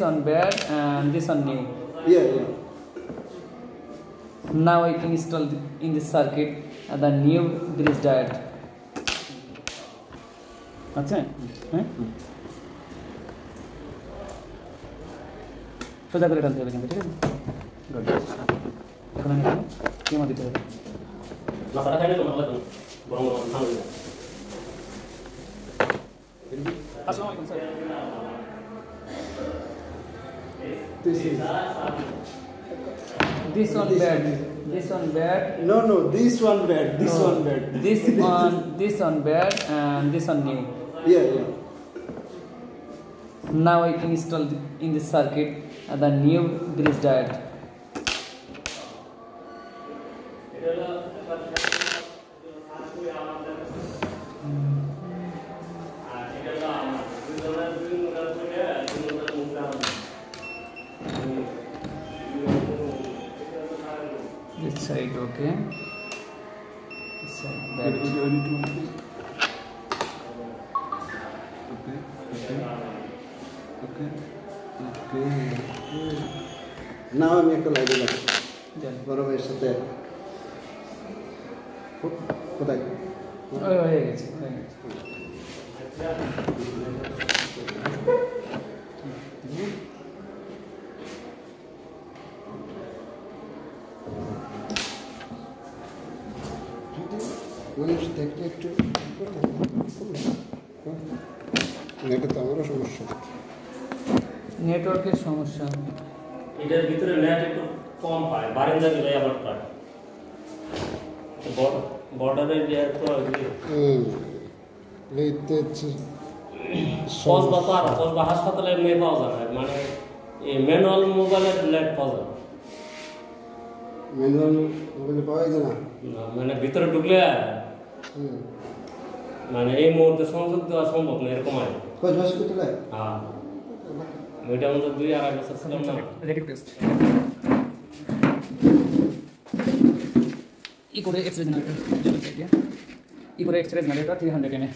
one bad and this one new. Yeah. Now I can install in this circuit the new bridge diode. আচ্ছা হ্যাঁ সোজা করে টানতে হবে কিন্তু ঠিক আছে গুড এখন আমি কেমন দিতে হবে মাথাটা খাইলে তো ভালো লাগবে গরম গরম ঠান্ডা হয়ে আসসালামু আলাইকুম sir This one bad. This one bad. No, this one bad. This one bad. This one bad and this one new. Yeah. Now I can install in this circuit the new bridge diode. This side okay. This side bad. Okay. Now আমি একটা light দিলাম গরমের সাথে কোথায় হয়ে গেছে মানুষ দেখলে একটু নেটে তো আমারও সমস্যা নেটওয়ার্কের সমস্যা এটার ভিতরে নেট একটু কম পায় বারান্দা দিলে আবার পায় বর্ডারের এরিয়া তো এইতে কসবা হাসপাতালে মেয়ে পাওয়া যাবে মানে এই ম্যানুয়াল মোবাইলের নেট পাওয়া যাবে ম্যানুয়াল মোবাইলে পাওয়া যায় না মানে ভিতরে ঢুকলে মানে এই মুহূর্তে সংযোগ দেওয়া সম্ভব না এরকম হয় কয় হসপিটালে হ্যাঁ ওইটা আমাদের 2-2.5 বছর ছিলাম না রেডিক টেস্ট ই করে এক্সরে জেনারেটর জেনারেটর দিয়ে ই করে এক্সরে জেনারেটর 300 এমএ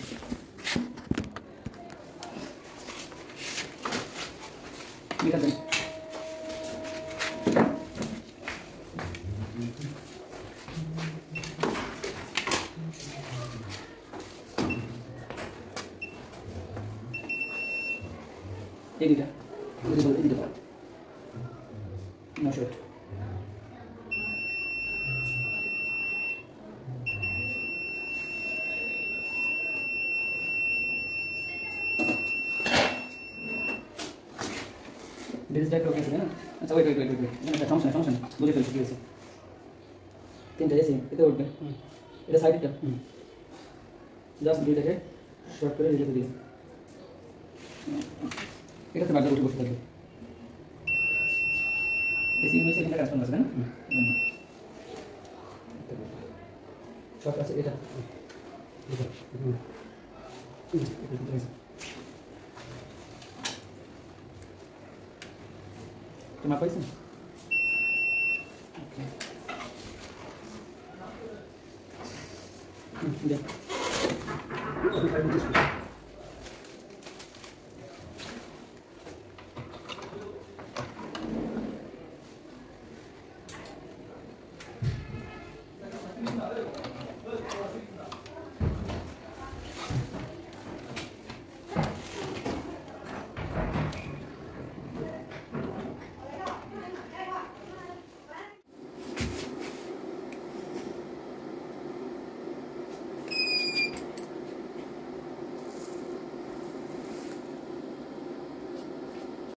মিটার দেন এদিকে এদিকে না short This is that okay না আচ্ছা wait এটা সমস্যা না বুঝে ফেলছি কি হয়েছে তিনটা এসি এটা উঠবে এটা সাইডটা জাস্ট দুইটাকে শর্ট করে রেখে দিই এটাতে বাজার উঠে বসে থাকবে এসি হয়েছে এটা কাজ করবে না শর্ট আছে এটা তোমার পাইছেন ওকে দেখ